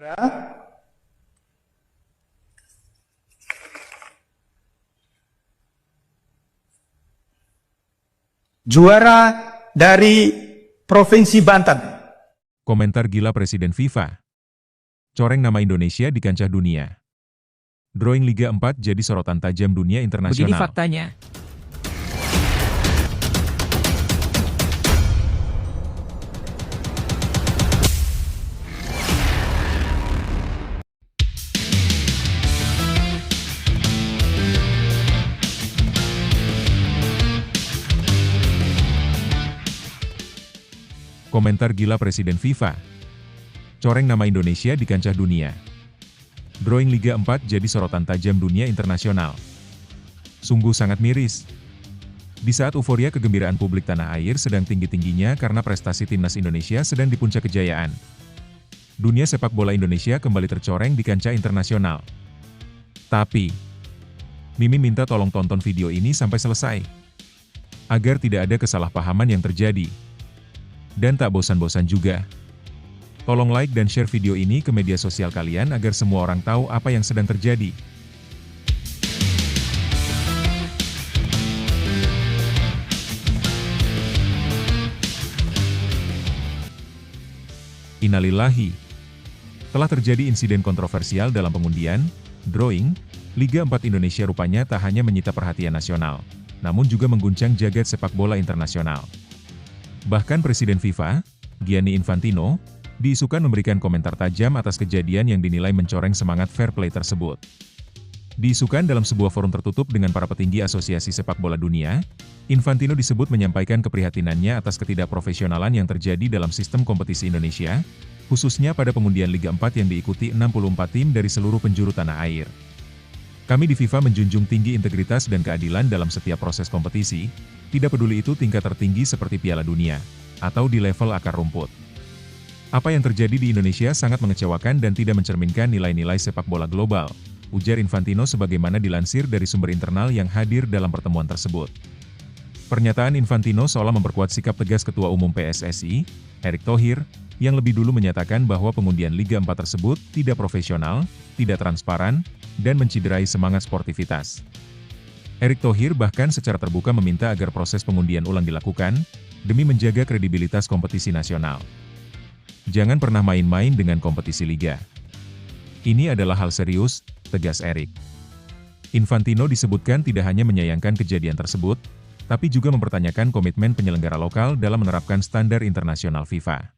Juara dari Provinsi Banten. Komentar gila Presiden FIFA. Coreng nama Indonesia di kancah dunia. Drawing Liga 4 jadi sorotan tajam dunia internasional. Begini faktanya. Komentar gila Presiden FIFA. Coreng nama Indonesia di kancah dunia. Drawing Liga 4 jadi sorotan tajam dunia internasional. Sungguh sangat miris. Di saat euforia kegembiraan publik tanah air sedang tinggi-tingginya karena prestasi timnas Indonesia sedang di puncak kejayaan, dunia sepak bola Indonesia kembali tercoreng di kancah internasional. Tapi, Mimin minta tolong tonton video ini sampai selesai, agar tidak ada kesalahpahaman yang terjadi. Dan tak bosan-bosan juga, tolong like dan share video ini ke media sosial kalian agar semua orang tahu apa yang sedang terjadi. Innalillahi. Telah terjadi insiden kontroversial dalam pengundian, drawing, Liga 4 Indonesia rupanya tak hanya menyita perhatian nasional, namun juga mengguncang jagat sepak bola internasional. Bahkan Presiden FIFA, Gianni Infantino, diisukan memberikan komentar tajam atas kejadian yang dinilai mencoreng semangat fair play tersebut. Diisukan dalam sebuah forum tertutup dengan para petinggi Asosiasi Sepak Bola Dunia, Infantino disebut menyampaikan keprihatinannya atas ketidakprofesionalan yang terjadi dalam sistem kompetisi Indonesia, khususnya pada pengundian Liga 4 yang diikuti 64 tim dari seluruh penjuru tanah air. Kami di FIFA menjunjung tinggi integritas dan keadilan dalam setiap proses kompetisi, tidak peduli itu tingkat tertinggi seperti Piala Dunia, atau di level akar rumput. Apa yang terjadi di Indonesia sangat mengecewakan dan tidak mencerminkan nilai-nilai sepak bola global, ujar Infantino sebagaimana dilansir dari sumber internal yang hadir dalam pertemuan tersebut. Pernyataan Infantino seolah memperkuat sikap tegas Ketua Umum PSSI, Erick Thohir, yang lebih dulu menyatakan bahwa pengundian Liga 4 tersebut tidak profesional, tidak transparan, dan menciderai semangat sportivitas. Erick Thohir bahkan secara terbuka meminta agar proses pengundian ulang dilakukan, demi menjaga kredibilitas kompetisi nasional. Jangan pernah main-main dengan kompetisi liga. Ini adalah hal serius, tegas Erick. Infantino disebutkan tidak hanya menyayangkan kejadian tersebut, tapi juga mempertanyakan komitmen penyelenggara lokal dalam menerapkan standar internasional FIFA.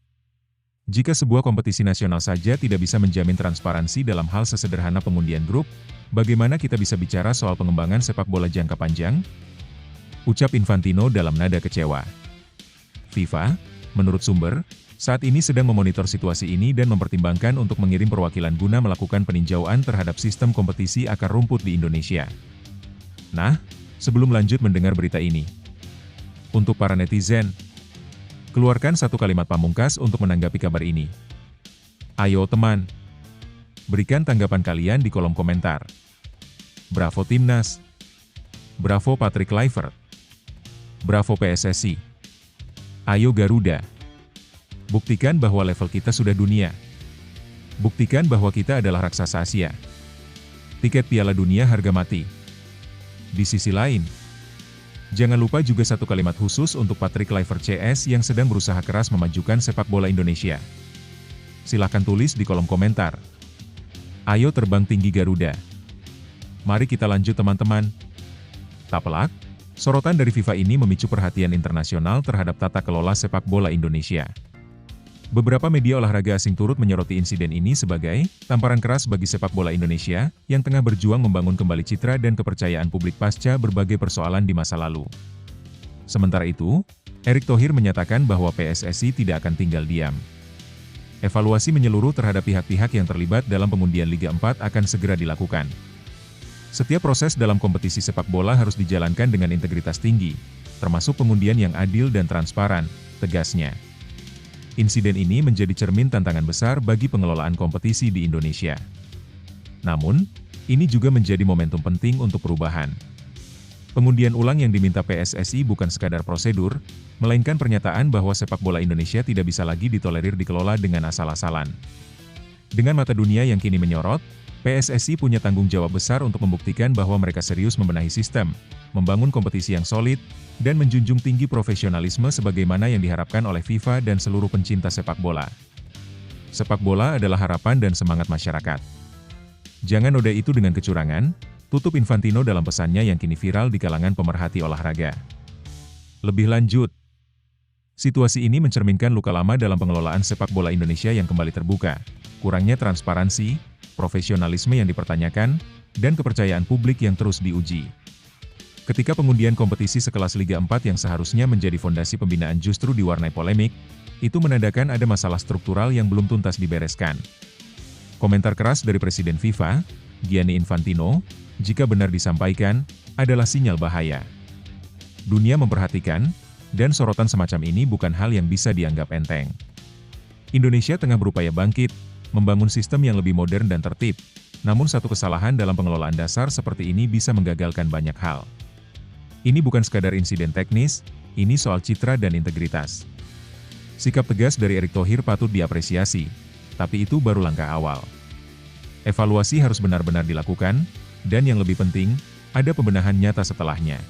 Jika sebuah kompetisi nasional saja tidak bisa menjamin transparansi dalam hal sesederhana pengundian grup, bagaimana kita bisa bicara soal pengembangan sepak bola jangka panjang? Ucap Infantino dalam nada kecewa. FIFA, menurut sumber, saat ini sedang memonitor situasi ini dan mempertimbangkan untuk mengirim perwakilan guna melakukan peninjauan terhadap sistem kompetisi akar rumput di Indonesia. Nah, sebelum lanjut mendengar berita ini, untuk para netizen, keluarkan satu kalimat pamungkas untuk menanggapi kabar ini. Ayo teman, berikan tanggapan kalian di kolom komentar. Bravo Timnas. Bravo Patrick Kluivert. Bravo PSSI. Ayo Garuda. Buktikan bahwa level kita sudah dunia. Buktikan bahwa kita adalah raksasa Asia. Tiket Piala Dunia harga mati. Di sisi lain, jangan lupa juga satu kalimat khusus untuk Patrick Kluivert CS yang sedang berusaha keras memajukan sepak bola Indonesia. Silahkan tulis di kolom komentar. Ayo terbang tinggi Garuda. Mari kita lanjut teman-teman. Tak pelak, sorotan dari FIFA ini memicu perhatian internasional terhadap tata kelola sepak bola Indonesia. Beberapa media olahraga asing turut menyoroti insiden ini sebagai tamparan keras bagi sepak bola Indonesia yang tengah berjuang membangun kembali citra dan kepercayaan publik pasca berbagai persoalan di masa lalu. Sementara itu, Erick Thohir menyatakan bahwa PSSI tidak akan tinggal diam. Evaluasi menyeluruh terhadap pihak-pihak yang terlibat dalam pengundian Liga 4 akan segera dilakukan. Setiap proses dalam kompetisi sepak bola harus dijalankan dengan integritas tinggi, termasuk pengundian yang adil dan transparan, tegasnya. Insiden ini menjadi cermin tantangan besar bagi pengelolaan kompetisi di Indonesia. Namun, ini juga menjadi momentum penting untuk perubahan. Pengundian ulang yang diminta PSSI bukan sekadar prosedur, melainkan pernyataan bahwa sepak bola Indonesia tidak bisa lagi ditolerir dikelola dengan asal-asalan. Dengan mata dunia yang kini menyorot, PSSI punya tanggung jawab besar untuk membuktikan bahwa mereka serius membenahi sistem, membangun kompetisi yang solid, dan menjunjung tinggi profesionalisme sebagaimana yang diharapkan oleh FIFA dan seluruh pencinta sepak bola. Sepak bola adalah harapan dan semangat masyarakat. Jangan noda itu dengan kecurangan, tutup Infantino dalam pesannya yang kini viral di kalangan pemerhati olahraga. Lebih lanjut, situasi ini mencerminkan luka lama dalam pengelolaan sepak bola Indonesia yang kembali terbuka, kurangnya transparansi, profesionalisme yang dipertanyakan, dan kepercayaan publik yang terus diuji. Ketika pengundian kompetisi sekelas Liga 4 yang seharusnya menjadi fondasi pembinaan justru diwarnai polemik, itu menandakan ada masalah struktural yang belum tuntas dibereskan. Komentar keras dari Presiden FIFA, Gianni Infantino, jika benar disampaikan, adalah sinyal bahaya. Dunia memperhatikan, dan sorotan semacam ini bukan hal yang bisa dianggap enteng. Indonesia tengah berupaya bangkit, membangun sistem yang lebih modern dan tertib, namun satu kesalahan dalam pengelolaan dasar seperti ini bisa menggagalkan banyak hal. Ini bukan sekadar insiden teknis, ini soal citra dan integritas. Sikap tegas dari Erick Thohir patut diapresiasi, tapi itu baru langkah awal. Evaluasi harus benar-benar dilakukan, dan yang lebih penting, ada pembenahan nyata setelahnya.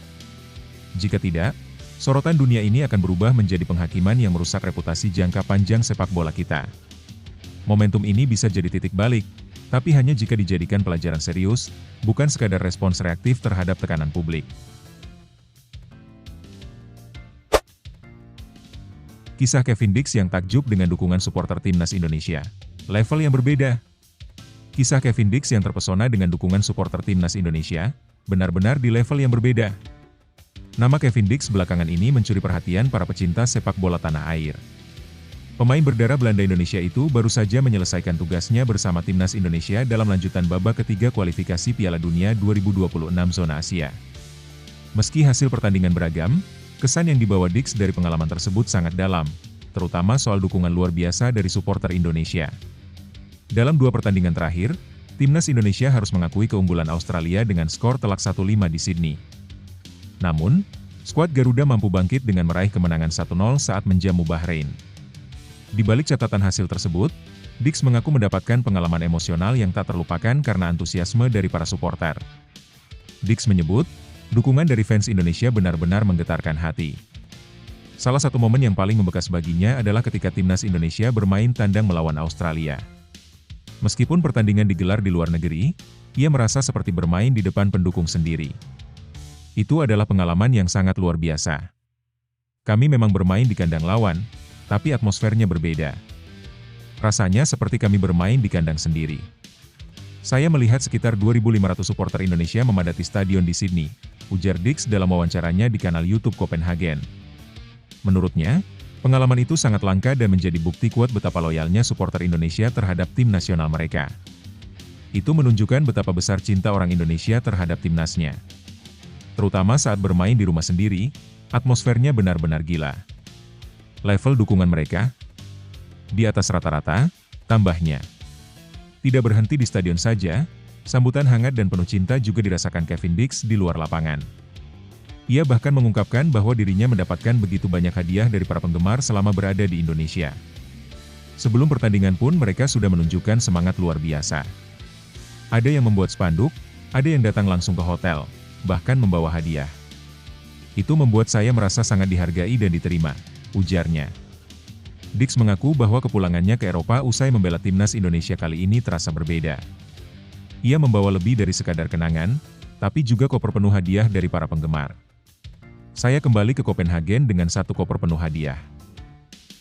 Jika tidak, sorotan dunia ini akan berubah menjadi penghakiman yang merusak reputasi jangka panjang sepak bola kita. Momentum ini bisa jadi titik balik, tapi hanya jika dijadikan pelajaran serius, bukan sekadar respons reaktif terhadap tekanan publik. Kisah Kevin Dix yang takjub dengan dukungan supporter timnas Indonesia. Level yang berbeda. Kisah Kevin Dix yang terpesona dengan dukungan supporter timnas Indonesia, benar-benar di level yang berbeda. Nama Kevin Dix belakangan ini mencuri perhatian para pecinta sepak bola tanah air. Pemain berdarah Belanda Indonesia itu baru saja menyelesaikan tugasnya bersama timnas Indonesia dalam lanjutan babak ketiga kualifikasi Piala Dunia 2026 zona Asia. Meski hasil pertandingan beragam, kesan yang dibawa Dix dari pengalaman tersebut sangat dalam, terutama soal dukungan luar biasa dari supporter Indonesia. Dalam 2 pertandingan terakhir, timnas Indonesia harus mengakui keunggulan Australia dengan skor telak 1-5 di Sydney. Namun, skuad Garuda mampu bangkit dengan meraih kemenangan 1-0 saat menjamu Bahrain. Di balik catatan hasil tersebut, Dix mengaku mendapatkan pengalaman emosional yang tak terlupakan karena antusiasme dari para supporter. Dix menyebut, dukungan dari fans Indonesia benar-benar menggetarkan hati. Salah satu momen yang paling membekas baginya adalah ketika timnas Indonesia bermain tandang melawan Australia. Meskipun pertandingan digelar di luar negeri, ia merasa seperti bermain di depan pendukung sendiri. Itu adalah pengalaman yang sangat luar biasa. Kami memang bermain di kandang lawan, tapi atmosfernya berbeda. Rasanya seperti kami bermain di kandang sendiri. Saya melihat sekitar 2.500 supporter Indonesia memadati stadion di Sydney, ujar Dix dalam wawancaranya di kanal YouTube Copenhagen. Menurutnya, pengalaman itu sangat langka dan menjadi bukti kuat betapa loyalnya supporter Indonesia terhadap tim nasional mereka. Itu menunjukkan betapa besar cinta orang Indonesia terhadap timnasnya. Terutama saat bermain di rumah sendiri, atmosfernya benar-benar gila. Level dukungan mereka di atas rata-rata, tambahnya. Tidak berhenti di stadion saja, sambutan hangat dan penuh cinta juga dirasakan Kevin Dix di luar lapangan. Ia bahkan mengungkapkan bahwa dirinya mendapatkan begitu banyak hadiah dari para penggemar selama berada di Indonesia. Sebelum pertandingan pun mereka sudah menunjukkan semangat luar biasa. Ada yang membuat spanduk, ada yang datang langsung ke hotel, bahkan membawa hadiah. Itu membuat saya merasa sangat dihargai dan diterima, ujarnya. Dix mengaku bahwa kepulangannya ke Eropa usai membela timnas Indonesia kali ini terasa berbeda. Ia membawa lebih dari sekadar kenangan, tapi juga koper penuh hadiah dari para penggemar. Saya kembali ke Copenhagen dengan 1 koper penuh hadiah.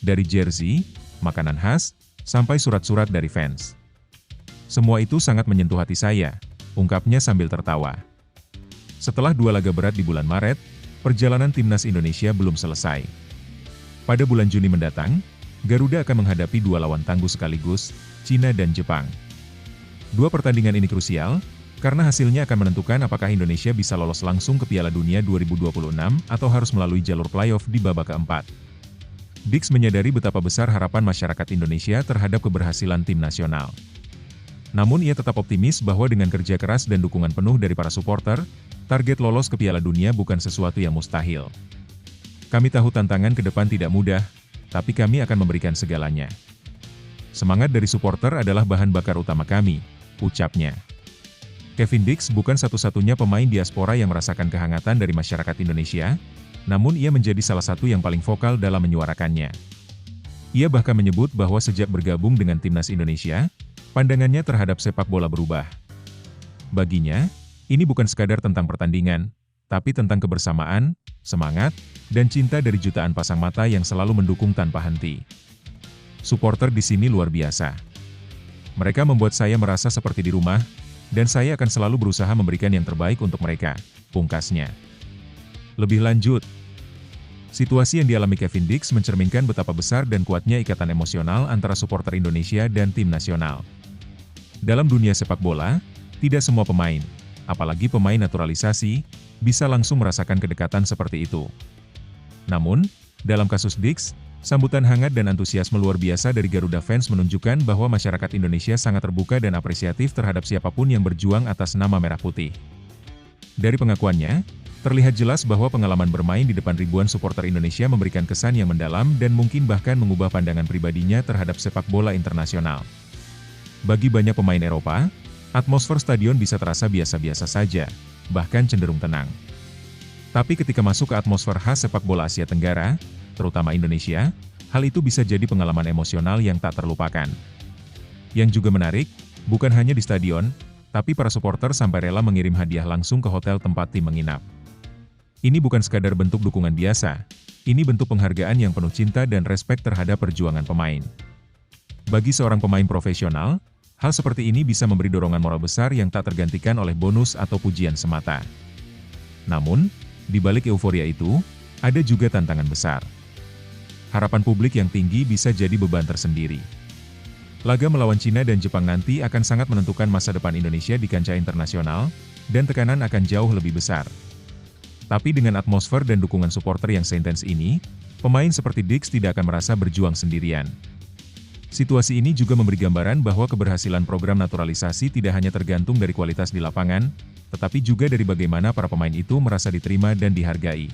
Dari jersey, makanan khas, sampai surat-surat dari fans. Semua itu sangat menyentuh hati saya, ungkapnya sambil tertawa. Setelah 2 laga berat di bulan Maret, perjalanan timnas Indonesia belum selesai. Pada bulan Juni mendatang, Garuda akan menghadapi 2 lawan tangguh sekaligus, Cina dan Jepang. 2 pertandingan ini krusial, karena hasilnya akan menentukan apakah Indonesia bisa lolos langsung ke Piala Dunia 2026 atau harus melalui jalur playoff di babak keempat. Dix menyadari betapa besar harapan masyarakat Indonesia terhadap keberhasilan tim nasional. Namun ia tetap optimis bahwa dengan kerja keras dan dukungan penuh dari para supporter, target lolos ke Piala Dunia bukan sesuatu yang mustahil. Kami tahu tantangan ke depan tidak mudah, tapi kami akan memberikan segalanya. Semangat dari supporter adalah bahan bakar utama kami, ucapnya. Kevin Dix bukan satu-satunya pemain diaspora yang merasakan kehangatan dari masyarakat Indonesia, namun ia menjadi salah satu yang paling vokal dalam menyuarakannya. Ia bahkan menyebut bahwa sejak bergabung dengan timnas Indonesia, pandangannya terhadap sepak bola berubah. Baginya, ini bukan sekadar tentang pertandingan, tapi tentang kebersamaan, semangat, dan cinta dari jutaan pasang mata yang selalu mendukung tanpa henti. Supporter di sini luar biasa. Mereka membuat saya merasa seperti di rumah, dan saya akan selalu berusaha memberikan yang terbaik untuk mereka, pungkasnya. Lebih lanjut, situasi yang dialami Kevin Dix mencerminkan betapa besar dan kuatnya ikatan emosional antara supporter Indonesia dan tim nasional. Dalam dunia sepak bola, tidak semua pemain, apalagi pemain naturalisasi, bisa langsung merasakan kedekatan seperti itu. Namun, dalam kasus Dix, sambutan hangat dan antusiasme luar biasa dari Garuda fans menunjukkan bahwa masyarakat Indonesia sangat terbuka dan apresiatif terhadap siapapun yang berjuang atas nama merah putih. Dari pengakuannya, terlihat jelas bahwa pengalaman bermain di depan ribuan supporter Indonesia memberikan kesan yang mendalam dan mungkin bahkan mengubah pandangan pribadinya terhadap sepak bola internasional. Bagi banyak pemain Eropa, atmosfer stadion bisa terasa biasa-biasa saja, bahkan cenderung tenang. Tapi ketika masuk ke atmosfer khas sepak bola Asia Tenggara, terutama Indonesia, hal itu bisa jadi pengalaman emosional yang tak terlupakan. Yang juga menarik, bukan hanya di stadion, tapi para supporter sampai rela mengirim hadiah langsung ke hotel tempat tim menginap. Ini bukan sekadar bentuk dukungan biasa, ini bentuk penghargaan yang penuh cinta dan respek terhadap perjuangan pemain. Bagi seorang pemain profesional, hal seperti ini bisa memberi dorongan moral besar yang tak tergantikan oleh bonus atau pujian semata. Namun, di balik euforia itu, ada juga tantangan besar. Harapan publik yang tinggi bisa jadi beban tersendiri. Laga melawan Cina dan Jepang nanti akan sangat menentukan masa depan Indonesia di kancah internasional, dan tekanan akan jauh lebih besar. Tapi dengan atmosfer dan dukungan supporter yang seintens ini, pemain seperti Dix tidak akan merasa berjuang sendirian. Situasi ini juga memberi gambaran bahwa keberhasilan program naturalisasi tidak hanya tergantung dari kualitas di lapangan, tetapi juga dari bagaimana para pemain itu merasa diterima dan dihargai.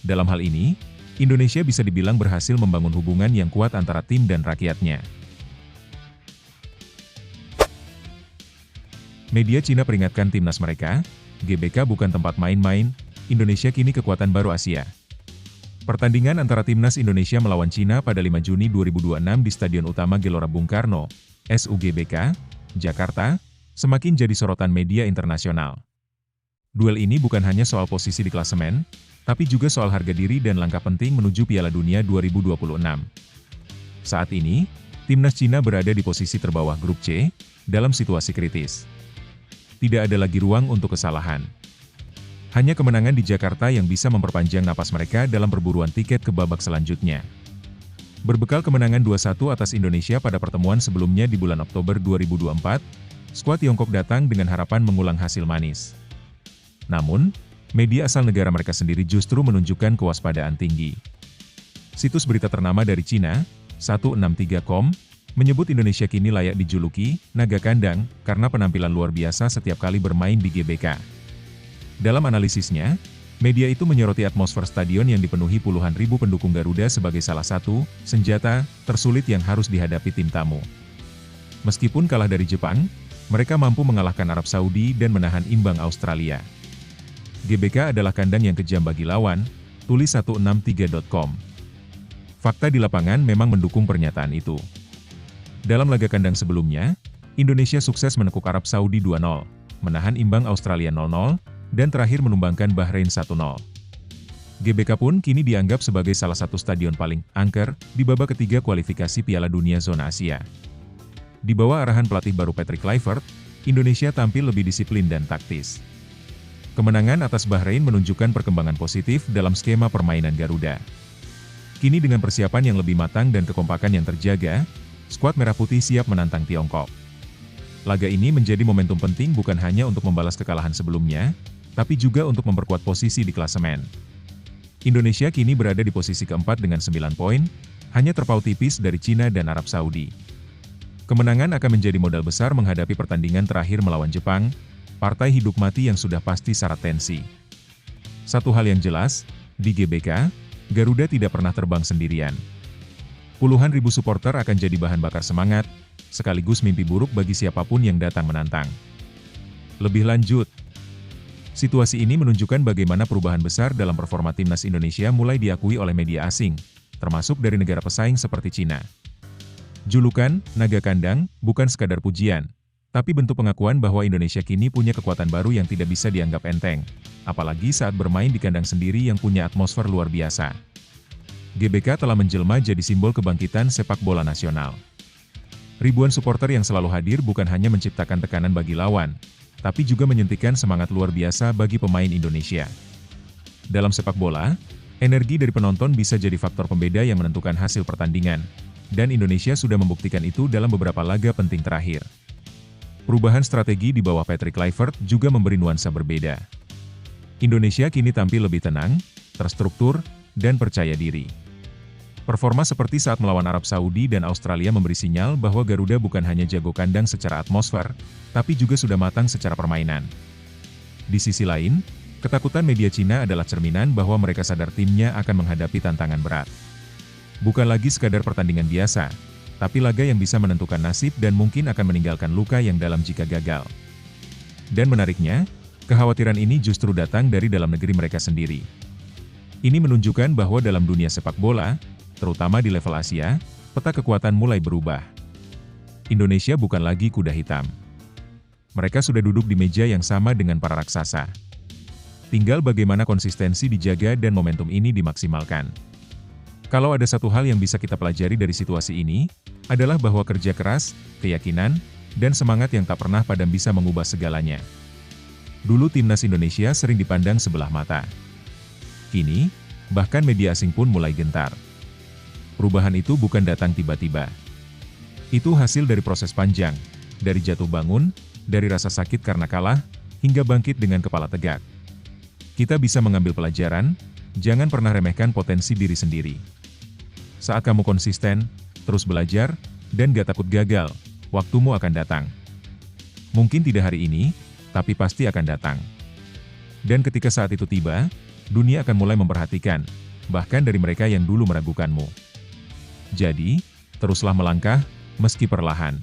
Dalam hal ini, Indonesia bisa dibilang berhasil membangun hubungan yang kuat antara tim dan rakyatnya. Media Cina peringatkan timnas mereka, GBK bukan tempat main-main, Indonesia kini kekuatan baru Asia. Pertandingan antara timnas Indonesia melawan Cina pada 5 Juni 2026 di Stadion Utama Gelora Bung Karno, SUGBK, Jakarta, semakin jadi sorotan media internasional. Duel ini bukan hanya soal posisi di klasemen, tapi juga soal harga diri dan langkah penting menuju Piala Dunia 2026. Saat ini, timnas Cina berada di posisi terbawah grup C, dalam situasi kritis. Tidak ada lagi ruang untuk kesalahan. Hanya kemenangan di Jakarta yang bisa memperpanjang napas mereka dalam perburuan tiket ke babak selanjutnya. Berbekal kemenangan 2-1 atas Indonesia pada pertemuan sebelumnya di bulan Oktober 2024, skuad Tiongkok datang dengan harapan mengulang hasil manis. Namun, media asal negara mereka sendiri justru menunjukkan kewaspadaan tinggi. Situs berita ternama dari Cina, 163.com, menyebut Indonesia kini layak dijuluki naga kandang karena penampilan luar biasa setiap kali bermain di GBK. Dalam analisisnya, media itu menyoroti atmosfer stadion yang dipenuhi puluhan ribu pendukung Garuda sebagai salah satu senjata tersulit yang harus dihadapi tim tamu. Meskipun kalah dari Jepang, mereka mampu mengalahkan Arab Saudi dan menahan imbang Australia. GBK adalah kandang yang kejam bagi lawan, tulis 163.com. Fakta di lapangan memang mendukung pernyataan itu. Dalam laga kandang sebelumnya, Indonesia sukses menekuk Arab Saudi 2-0, menahan imbang Australia 0-0, dan terakhir menumbangkan Bahrain 1-0. GBK pun kini dianggap sebagai salah satu stadion paling angker di babak ketiga kualifikasi Piala Dunia Zona Asia. Di bawah arahan pelatih baru Patrick Kluivert, Indonesia tampil lebih disiplin dan taktis. Kemenangan atas Bahrain menunjukkan perkembangan positif dalam skema permainan Garuda. Kini dengan persiapan yang lebih matang dan kekompakan yang terjaga, skuad Merah Putih siap menantang Tiongkok. Laga ini menjadi momentum penting bukan hanya untuk membalas kekalahan sebelumnya, tapi juga untuk memperkuat posisi di klasemen. Indonesia kini berada di posisi keempat dengan 9 poin, hanya terpaut tipis dari Cina dan Arab Saudi. Kemenangan akan menjadi modal besar menghadapi pertandingan terakhir melawan Jepang, partai hidup mati yang sudah pasti syarat tensi. Satu hal yang jelas, di GBK, Garuda tidak pernah terbang sendirian. Puluhan ribu supporter akan jadi bahan bakar semangat, sekaligus mimpi buruk bagi siapapun yang datang menantang. Lebih lanjut, situasi ini menunjukkan bagaimana perubahan besar dalam performa timnas Indonesia mulai diakui oleh media asing, termasuk dari negara pesaing seperti Cina. Julukan, Naga Kandang, bukan sekadar pujian, tapi bentuk pengakuan bahwa Indonesia kini punya kekuatan baru yang tidak bisa dianggap enteng, apalagi saat bermain di kandang sendiri yang punya atmosfer luar biasa. GBK telah menjelma jadi simbol kebangkitan sepak bola nasional. Ribuan supporter yang selalu hadir bukan hanya menciptakan tekanan bagi lawan, tapi juga menyuntikkan semangat luar biasa bagi pemain Indonesia. Dalam sepak bola, energi dari penonton bisa jadi faktor pembeda yang menentukan hasil pertandingan, dan Indonesia sudah membuktikan itu dalam beberapa laga penting terakhir. Perubahan strategi di bawah Patrick Kluivert juga memberi nuansa berbeda. Indonesia kini tampil lebih tenang, terstruktur, dan percaya diri. Performa seperti saat melawan Arab Saudi dan Australia memberi sinyal bahwa Garuda bukan hanya jago kandang secara atmosfer, tapi juga sudah matang secara permainan. Di sisi lain, ketakutan media Cina adalah cerminan bahwa mereka sadar timnya akan menghadapi tantangan berat. Bukan lagi sekadar pertandingan biasa, tapi laga yang bisa menentukan nasib dan mungkin akan meninggalkan luka yang dalam jika gagal. Dan menariknya, kekhawatiran ini justru datang dari dalam negeri mereka sendiri. Ini menunjukkan bahwa dalam dunia sepak bola, terutama di level Asia, peta kekuatan mulai berubah. Indonesia bukan lagi kuda hitam. Mereka sudah duduk di meja yang sama dengan para raksasa. Tinggal bagaimana konsistensi dijaga dan momentum ini dimaksimalkan. Kalau ada satu hal yang bisa kita pelajari dari situasi ini, adalah bahwa kerja keras, keyakinan, dan semangat yang tak pernah padam bisa mengubah segalanya. Dulu timnas Indonesia sering dipandang sebelah mata. Kini, bahkan media asing pun mulai gentar. Perubahan itu bukan datang tiba-tiba. Itu hasil dari proses panjang, dari jatuh bangun, dari rasa sakit karena kalah, hingga bangkit dengan kepala tegak. Kita bisa mengambil pelajaran, jangan pernah remehkan potensi diri sendiri. Saat kamu konsisten, terus belajar, dan gak takut gagal, waktumu akan datang. Mungkin tidak hari ini, tapi pasti akan datang. Dan ketika saat itu tiba, dunia akan mulai memperhatikan, bahkan dari mereka yang dulu meragukanmu. Jadi, teruslah melangkah, meski perlahan.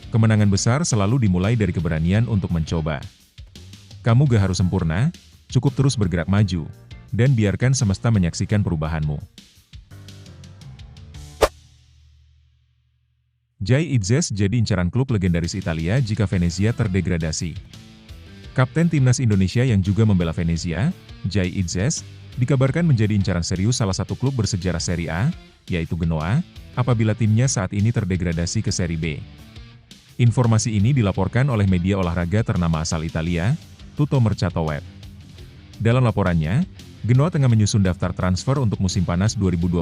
Kemenangan besar selalu dimulai dari keberanian untuk mencoba. Kamu gak harus sempurna, cukup terus bergerak maju, dan biarkan semesta menyaksikan perubahanmu. Jai Itzes jadi incaran klub legendaris Italia jika Venezia terdegradasi. Kapten timnas Indonesia yang juga membela Venezia, Jai Itzes, dikabarkan menjadi incaran serius salah satu klub bersejarah Serie A, yaitu Genoa, apabila timnya saat ini terdegradasi ke Serie B. Informasi ini dilaporkan oleh media olahraga ternama asal Italia, Tutto Mercato Web. Dalam laporannya, Genoa tengah menyusun daftar transfer untuk musim panas 2025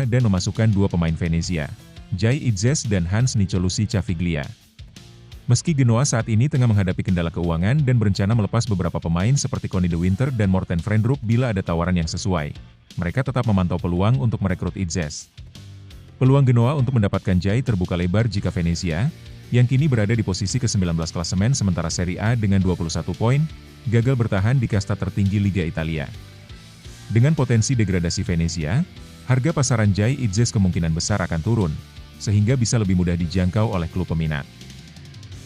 dan memasukkan dua pemain Venezia, Jai Itzes dan Hans Nicolosi Caviglia. Meski Genoa saat ini tengah menghadapi kendala keuangan dan berencana melepas beberapa pemain seperti Conny de Winter dan Morten Vriendrup bila ada tawaran yang sesuai, mereka tetap memantau peluang untuk merekrut Itzes. Peluang Genoa untuk mendapatkan Jai terbuka lebar jika Venezia, yang kini berada di posisi ke-19 klasemen sementara Serie A dengan 21 poin, gagal bertahan di kasta tertinggi Liga Italia. Dengan potensi degradasi Venezia, harga pasaran Jai Itzes kemungkinan besar akan turun, sehingga bisa lebih mudah dijangkau oleh klub peminat.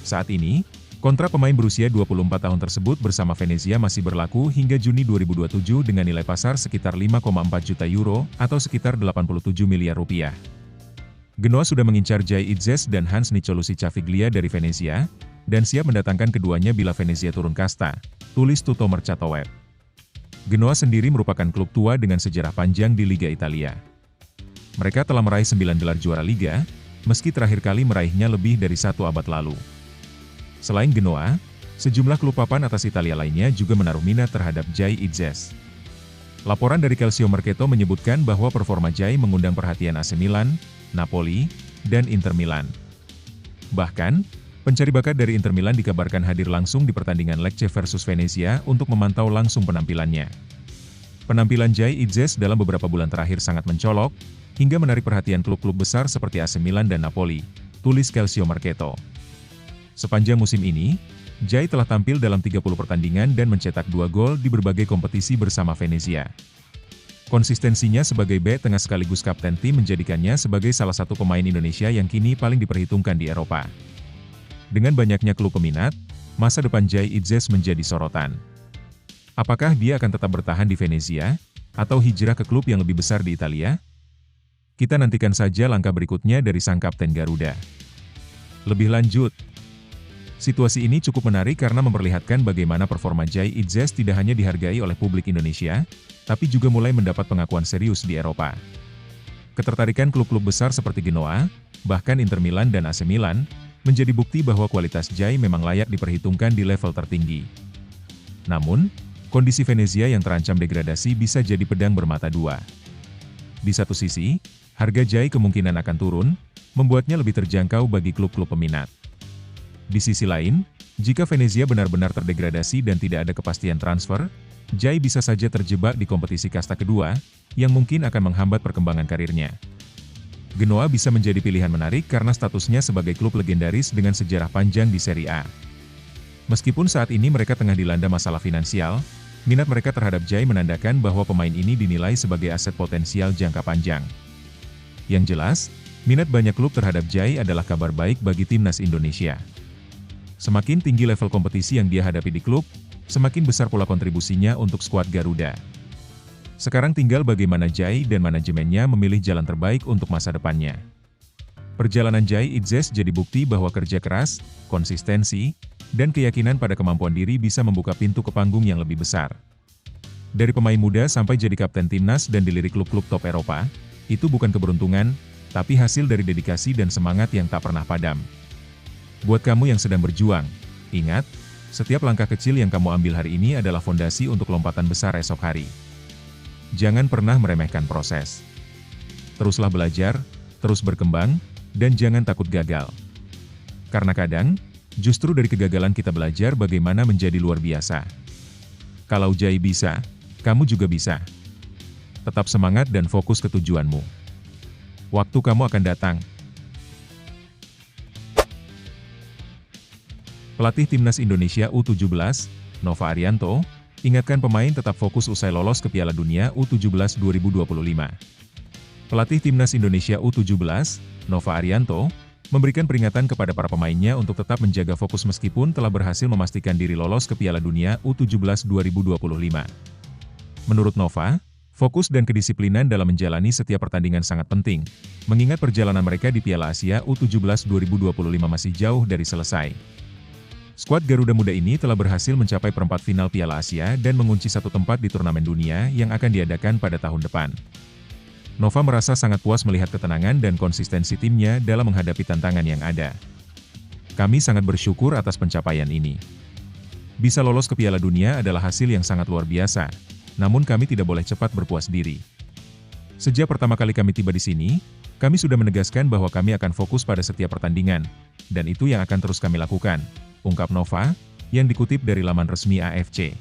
Saat ini, kontrak pemain berusia 24 tahun tersebut bersama Venezia masih berlaku hingga Juni 2027 dengan nilai pasar sekitar 5,4 juta euro atau sekitar 87 miliar rupiah. Genoa sudah mengincar Jai Itzes dan Hans Nicolosi Caviglia dari Venezia, dan siap mendatangkan keduanya bila Venezia turun kasta, tulis Tutto Mercato Web. Genoa sendiri merupakan klub tua dengan sejarah panjang di Liga Italia. Mereka telah meraih 9 gelar juara Liga, meski terakhir kali meraihnya lebih dari 1 abad lalu. Selain Genoa, sejumlah klub papan atas Italia lainnya juga menaruh minat terhadap Jai Itzes. Laporan dari Calcio Mercato menyebutkan bahwa performa Jai mengundang perhatian AC Milan, Napoli, dan Inter Milan. Bahkan, pencari bakat dari Inter Milan dikabarkan hadir langsung di pertandingan Lecce versus Venezia untuk memantau langsung penampilannya. Penampilan Jai Itzes dalam beberapa bulan terakhir sangat mencolok, hingga menarik perhatian klub-klub besar seperti AC Milan dan Napoli, tulis Calcio Mercato. Sepanjang musim ini, Jai telah tampil dalam 30 pertandingan dan mencetak 2 gol di berbagai kompetisi bersama Venezia. Konsistensinya sebagai bek tengah sekaligus kapten tim menjadikannya sebagai salah satu pemain Indonesia yang kini paling diperhitungkan di Eropa. Dengan banyaknya klub peminat, masa depan Jai Idzes menjadi sorotan. Apakah dia akan tetap bertahan di Venezia, atau hijrah ke klub yang lebih besar di Italia? Kita nantikan saja langkah berikutnya dari sang kapten Garuda. Lebih lanjut, situasi ini cukup menarik karena memperlihatkan bagaimana performa Jai Idzes tidak hanya dihargai oleh publik Indonesia, tapi juga mulai mendapat pengakuan serius di Eropa. Ketertarikan klub-klub besar seperti Genoa, bahkan Inter Milan dan AC Milan, menjadi bukti bahwa kualitas Jai memang layak diperhitungkan di level tertinggi. Namun, kondisi Venezia yang terancam degradasi bisa jadi pedang bermata dua. Di satu sisi, harga Jai kemungkinan akan turun, membuatnya lebih terjangkau bagi klub-klub peminat. Di sisi lain, jika Venezia benar-benar terdegradasi dan tidak ada kepastian transfer, Jai bisa saja terjebak di kompetisi kasta kedua, yang mungkin akan menghambat perkembangan karirnya. Genoa bisa menjadi pilihan menarik karena statusnya sebagai klub legendaris dengan sejarah panjang di Serie A. Meskipun saat ini mereka tengah dilanda masalah finansial, minat mereka terhadap Jai menandakan bahwa pemain ini dinilai sebagai aset potensial jangka panjang. Yang jelas, minat banyak klub terhadap Jai adalah kabar baik bagi timnas Indonesia. Semakin tinggi level kompetisi yang dia hadapi di klub, semakin besar pula kontribusinya untuk skuad Garuda. Sekarang tinggal bagaimana Jai dan manajemennya memilih jalan terbaik untuk masa depannya. Perjalanan Jai Idzes jadi bukti bahwa kerja keras, konsistensi, dan keyakinan pada kemampuan diri bisa membuka pintu ke panggung yang lebih besar. Dari pemain muda sampai jadi kapten timnas dan dilirik klub-klub top Eropa, itu bukan keberuntungan, tapi hasil dari dedikasi dan semangat yang tak pernah padam. Buat kamu yang sedang berjuang, ingat, setiap langkah kecil yang kamu ambil hari ini adalah fondasi untuk lompatan besar esok hari. Jangan pernah meremehkan proses. Teruslah belajar, terus berkembang, dan jangan takut gagal. Karena kadang, justru dari kegagalan kita belajar bagaimana menjadi luar biasa. Kalau Jai bisa, kamu juga bisa. Tetap semangat dan fokus ke tujuanmu. Waktu kamu akan datang. Pelatih Timnas Indonesia U17, Nova Arianto, ingatkan pemain tetap fokus usai lolos ke Piala Dunia U17 2025. Pelatih Timnas Indonesia U17, Nova Arianto, memberikan peringatan kepada para pemainnya untuk tetap menjaga fokus meskipun telah berhasil memastikan diri lolos ke Piala Dunia U17 2025. Menurut Nova, fokus dan kedisiplinan dalam menjalani setiap pertandingan sangat penting, mengingat perjalanan mereka di Piala Asia U17 2025 masih jauh dari selesai. Skuad Garuda Muda ini telah berhasil mencapai perempat final Piala Asia dan mengunci satu tempat di turnamen dunia yang akan diadakan pada tahun depan. Nova merasa sangat puas melihat ketenangan dan konsistensi timnya dalam menghadapi tantangan yang ada. Kami sangat bersyukur atas pencapaian ini. Bisa lolos ke Piala Dunia adalah hasil yang sangat luar biasa, namun kami tidak boleh cepat berpuas diri. Sejak pertama kali kami tiba di sini, kami sudah menegaskan bahwa kami akan fokus pada setiap pertandingan, dan itu yang akan terus kami lakukan, ungkap Nova, yang dikutip dari laman resmi AFC.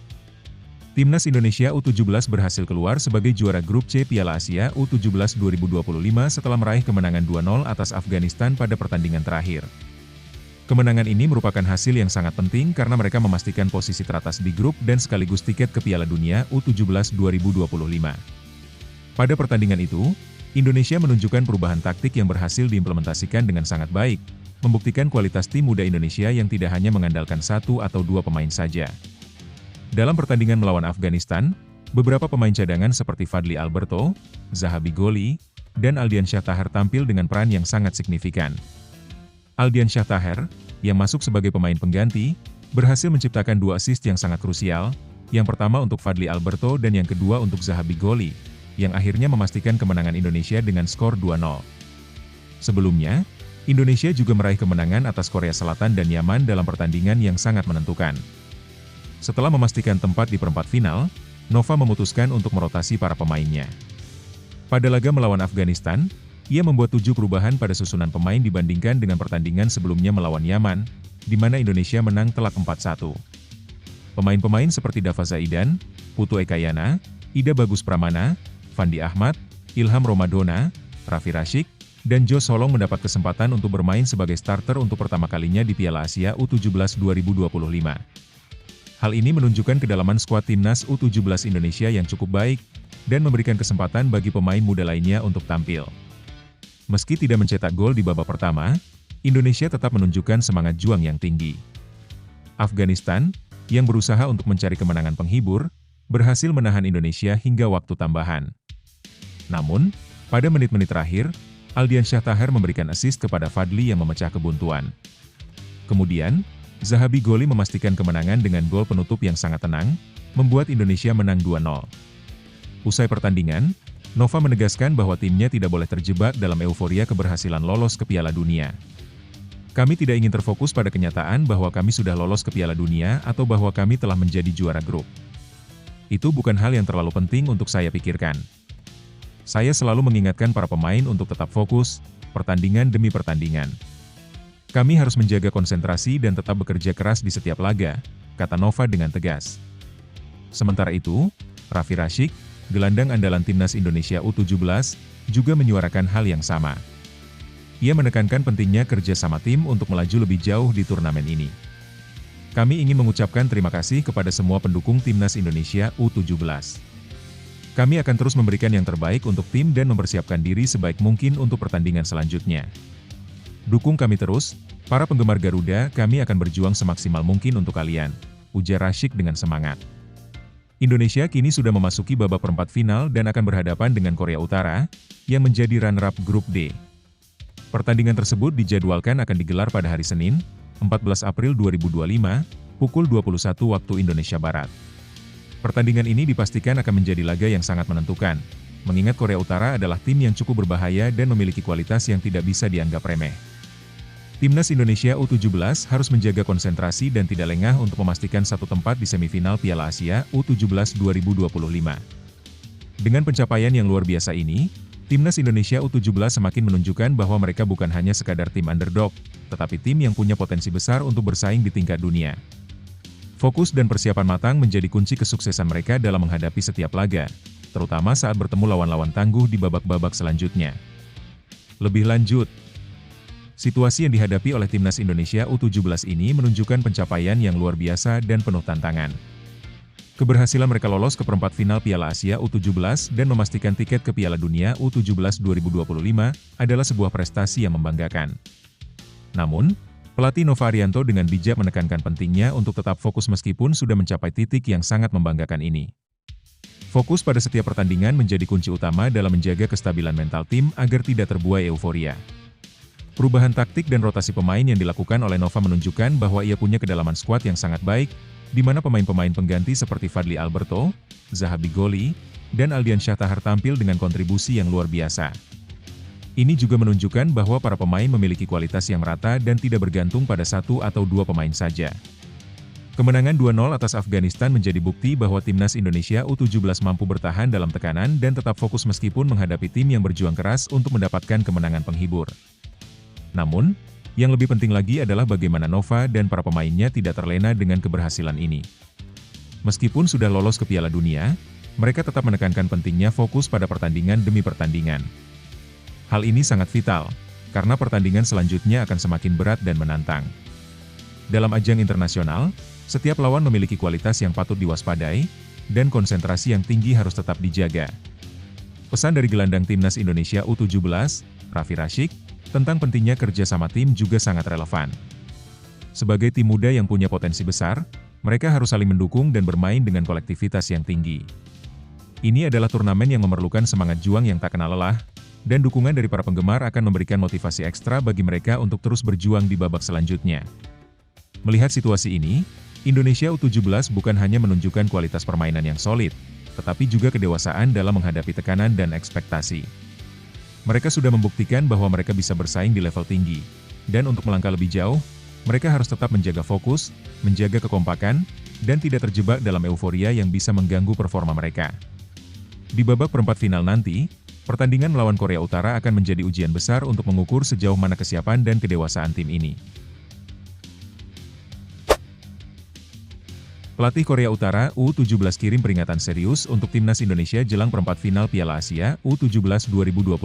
Timnas Indonesia U17 berhasil keluar sebagai juara grup C Piala Asia U17 2025 setelah meraih kemenangan 2-0 atas Afghanistan pada pertandingan terakhir. Kemenangan ini merupakan hasil yang sangat penting karena mereka memastikan posisi teratas di grup dan sekaligus tiket ke Piala Dunia U17 2025. Pada pertandingan itu, Indonesia menunjukkan perubahan taktik yang berhasil diimplementasikan dengan sangat baik, membuktikan kualitas tim muda Indonesia yang tidak hanya mengandalkan satu atau dua pemain saja. Dalam pertandingan melawan Afghanistan, beberapa pemain cadangan seperti Fadli Alberto, Zahabi Goli, dan Aldian Syah Taher tampil dengan peran yang sangat signifikan. Aldian Syah Taher, yang masuk sebagai pemain pengganti, berhasil menciptakan dua assist yang sangat krusial, yang pertama untuk Fadli Alberto dan yang kedua untuk Zahabi Goli, yang akhirnya memastikan kemenangan Indonesia dengan skor 2-0. Sebelumnya, Indonesia juga meraih kemenangan atas Korea Selatan dan Yaman dalam pertandingan yang sangat menentukan. Setelah memastikan tempat di perempat final, Nova memutuskan untuk merotasi para pemainnya. Pada laga melawan Afghanistan, ia membuat 7 perubahan pada susunan pemain dibandingkan dengan pertandingan sebelumnya melawan Yaman, di mana Indonesia menang telak 4-1. Pemain-pemain seperti Dava Zaidan, Putu Ekayana, Ida Bagus Pramana, Fandi Ahmad, Ilham Romadona, Raffi Rashik, dan Jo Solong mendapat kesempatan untuk bermain sebagai starter untuk pertama kalinya di Piala Asia U17 2025. Hal ini menunjukkan kedalaman skuad timnas U17 Indonesia yang cukup baik, dan memberikan kesempatan bagi pemain muda lainnya untuk tampil. Meski tidak mencetak gol di babak pertama, Indonesia tetap menunjukkan semangat juang yang tinggi. Afghanistan, yang berusaha untuk mencari kemenangan penghibur, berhasil menahan Indonesia hingga waktu tambahan. Namun, pada menit-menit terakhir, Aldiansyah Taher memberikan assist kepada Fadli yang memecah kebuntuan. Kemudian, Zahabi Goli memastikan kemenangan dengan gol penutup yang sangat tenang, membuat Indonesia menang 2-0. Usai pertandingan, Nova menegaskan bahwa timnya tidak boleh terjebak dalam euforia keberhasilan lolos ke Piala Dunia. Kami tidak ingin terfokus pada kenyataan bahwa kami sudah lolos ke Piala Dunia atau bahwa kami telah menjadi juara grup. Itu bukan hal yang terlalu penting untuk saya pikirkan. Saya selalu mengingatkan para pemain untuk tetap fokus, pertandingan demi pertandingan. Kami harus menjaga konsentrasi dan tetap bekerja keras di setiap laga, kata Nova dengan tegas. Sementara itu, Raffi Rashid, gelandang andalan timnas Indonesia U17, juga menyuarakan hal yang sama. Ia menekankan pentingnya kerja sama tim untuk melaju lebih jauh di turnamen ini. Kami ingin mengucapkan terima kasih kepada semua pendukung timnas Indonesia U17. Kami akan terus memberikan yang terbaik untuk tim dan mempersiapkan diri sebaik mungkin untuk pertandingan selanjutnya. Dukung kami terus, para penggemar Garuda, kami akan berjuang semaksimal mungkin untuk kalian, ujar Rashid dengan semangat. Indonesia kini sudah memasuki babak perempat final dan akan berhadapan dengan Korea Utara, yang menjadi runner-up grup D. Pertandingan tersebut dijadwalkan akan digelar pada hari Senin, 14 April 2025, pukul 21 waktu Indonesia Barat. Pertandingan ini dipastikan akan menjadi laga yang sangat menentukan, mengingat Korea Utara adalah tim yang cukup berbahaya dan memiliki kualitas yang tidak bisa dianggap remeh. Timnas Indonesia U17 harus menjaga konsentrasi dan tidak lengah untuk memastikan satu tempat di semifinal Piala Asia U17 2025. Dengan pencapaian yang luar biasa ini, Timnas Indonesia U17 semakin menunjukkan bahwa mereka bukan hanya sekadar tim underdog, tetapi tim yang punya potensi besar untuk bersaing di tingkat dunia. Fokus dan persiapan matang menjadi kunci kesuksesan mereka dalam menghadapi setiap laga, terutama saat bertemu lawan-lawan tangguh di babak-babak selanjutnya. Lebih lanjut, situasi yang dihadapi oleh Timnas Indonesia U17 ini menunjukkan pencapaian yang luar biasa dan penuh tantangan. Keberhasilan mereka lolos ke perempat final Piala Asia U17 dan memastikan tiket ke Piala Dunia U17 2025 adalah sebuah prestasi yang membanggakan. Namun, pelatih Nova Arianto dengan bijak menekankan pentingnya untuk tetap fokus meskipun sudah mencapai titik yang sangat membanggakan ini. Fokus pada setiap pertandingan menjadi kunci utama dalam menjaga kestabilan mental tim agar tidak terbuai euforia. Perubahan taktik dan rotasi pemain yang dilakukan oleh Nova menunjukkan bahwa ia punya kedalaman skuad yang sangat baik, di mana pemain-pemain pengganti seperti Fadli Alberto, Zahabi Goli, dan Aldiansyah Taher tampil dengan kontribusi yang luar biasa. Ini juga menunjukkan bahwa para pemain memiliki kualitas yang merata dan tidak bergantung pada satu atau dua pemain saja. Kemenangan 2-0 atas Afghanistan menjadi bukti bahwa Timnas Indonesia U17 mampu bertahan dalam tekanan dan tetap fokus meskipun menghadapi tim yang berjuang keras untuk mendapatkan kemenangan penghibur. Namun, yang lebih penting lagi adalah bagaimana Nova dan para pemainnya tidak terlena dengan keberhasilan ini. Meskipun sudah lolos ke Piala Dunia, mereka tetap menekankan pentingnya fokus pada pertandingan demi pertandingan. Hal ini sangat vital, karena pertandingan selanjutnya akan semakin berat dan menantang. Dalam ajang internasional, setiap lawan memiliki kualitas yang patut diwaspadai, dan konsentrasi yang tinggi harus tetap dijaga. Pesan dari gelandang Timnas Indonesia U17, Raffi Rashid, tentang pentingnya kerja sama tim juga sangat relevan. Sebagai tim muda yang punya potensi besar, mereka harus saling mendukung dan bermain dengan kolektivitas yang tinggi. Ini adalah turnamen yang memerlukan semangat juang yang tak kenal lelah, dan dukungan dari para penggemar akan memberikan motivasi ekstra bagi mereka untuk terus berjuang di babak selanjutnya. Melihat situasi ini, Indonesia U17 bukan hanya menunjukkan kualitas permainan yang solid, tetapi juga kedewasaan dalam menghadapi tekanan dan ekspektasi. Mereka sudah membuktikan bahwa mereka bisa bersaing di level tinggi, dan untuk melangkah lebih jauh, mereka harus tetap menjaga fokus, menjaga kekompakan, dan tidak terjebak dalam euforia yang bisa mengganggu performa mereka. Di babak perempat final nanti, pertandingan melawan Korea Utara akan menjadi ujian besar untuk mengukur sejauh mana kesiapan dan kedewasaan tim ini. Pelatih Korea Utara U17 kirim peringatan serius untuk Timnas Indonesia jelang perempat final Piala Asia U17 2025.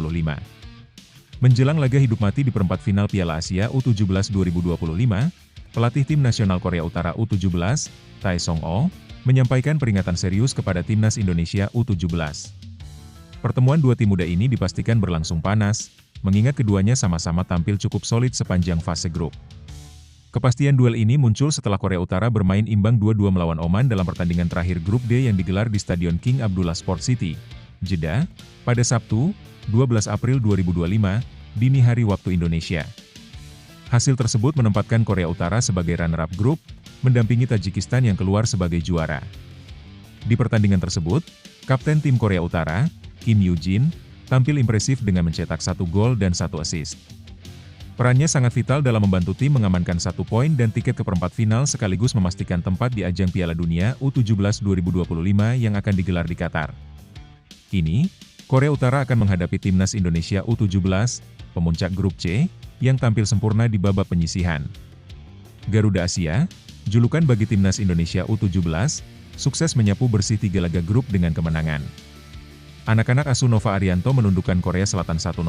Menjelang laga hidup mati di perempat final Piala Asia U17 2025, pelatih tim nasional Korea Utara U17, Tae Song-oh, menyampaikan peringatan serius kepada Timnas Indonesia U17. Pertemuan dua tim muda ini dipastikan berlangsung panas, mengingat keduanya sama-sama tampil cukup solid sepanjang fase grup. Kepastian duel ini muncul setelah Korea Utara bermain imbang 2-2 melawan Oman dalam pertandingan terakhir grup D yang digelar di Stadion King Abdullah Sport City, Jeddah, pada Sabtu, 12 April 2025, dini hari waktu Indonesia. Hasil tersebut menempatkan Korea Utara sebagai runner-up grup, mendampingi Tajikistan yang keluar sebagai juara. Di pertandingan tersebut, Kapten tim Korea Utara, Kim Yoo-jin, tampil impresif dengan mencetak 1 gol dan 1 assist. Perannya sangat vital dalam membantu tim mengamankan 1 poin dan tiket ke perempat final sekaligus memastikan tempat di ajang Piala Dunia U17 2025 yang akan digelar di Qatar. Kini, Korea Utara akan menghadapi timnas Indonesia U17, pemuncak grup C, yang tampil sempurna di babak penyisihan. Garuda Asia, julukan bagi timnas Indonesia U17, sukses menyapu bersih 3 laga grup dengan kemenangan. Anak-anak asuh Nova Arianto menundukkan Korea Selatan 1-0,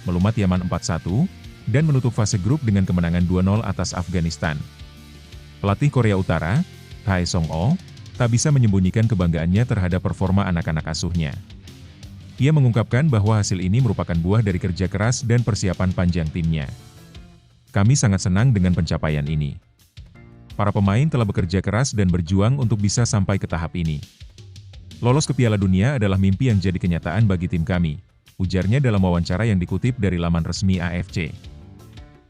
melumat Yaman 4-1, dan menutup fase grup dengan kemenangan 2-0 atas Afghanistan. Pelatih Korea Utara, Tae Song-oh, tak bisa menyembunyikan kebanggaannya terhadap performa anak-anak asuhnya. Ia mengungkapkan bahwa hasil ini merupakan buah dari kerja keras dan persiapan panjang timnya. Kami sangat senang dengan pencapaian ini. Para pemain telah bekerja keras dan berjuang untuk bisa sampai ke tahap ini. Lolos ke Piala Dunia adalah mimpi yang jadi kenyataan bagi tim kami, ujarnya dalam wawancara yang dikutip dari laman resmi AFC.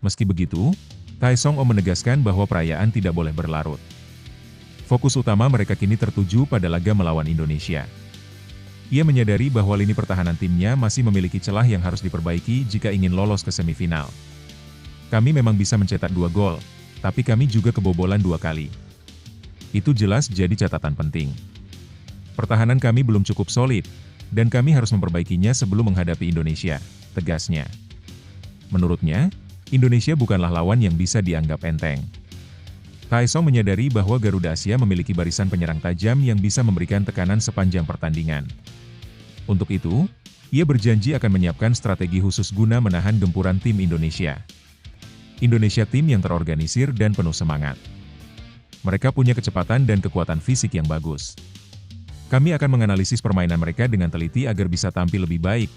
Meski begitu, Tae Song-oh menegaskan bahwa perayaan tidak boleh berlarut. Fokus utama mereka kini tertuju pada laga melawan Indonesia. Ia menyadari bahwa lini pertahanan timnya masih memiliki celah yang harus diperbaiki jika ingin lolos ke semifinal. Kami memang bisa mencetak 2 gol, tapi kami juga kebobolan 2 kali. Itu jelas jadi catatan penting. Pertahanan kami belum cukup solid, dan kami harus memperbaikinya sebelum menghadapi Indonesia, tegasnya. Menurutnya, Indonesia bukanlah lawan yang bisa dianggap enteng. Tae Song menyadari bahwa Garuda Asia memiliki barisan penyerang tajam yang bisa memberikan tekanan sepanjang pertandingan. Untuk itu, ia berjanji akan menyiapkan strategi khusus guna menahan gempuran tim Indonesia. Indonesia tim yang terorganisir dan penuh semangat. Mereka punya kecepatan dan kekuatan fisik yang bagus. Kami akan menganalisis permainan mereka dengan teliti agar bisa tampil lebih baik,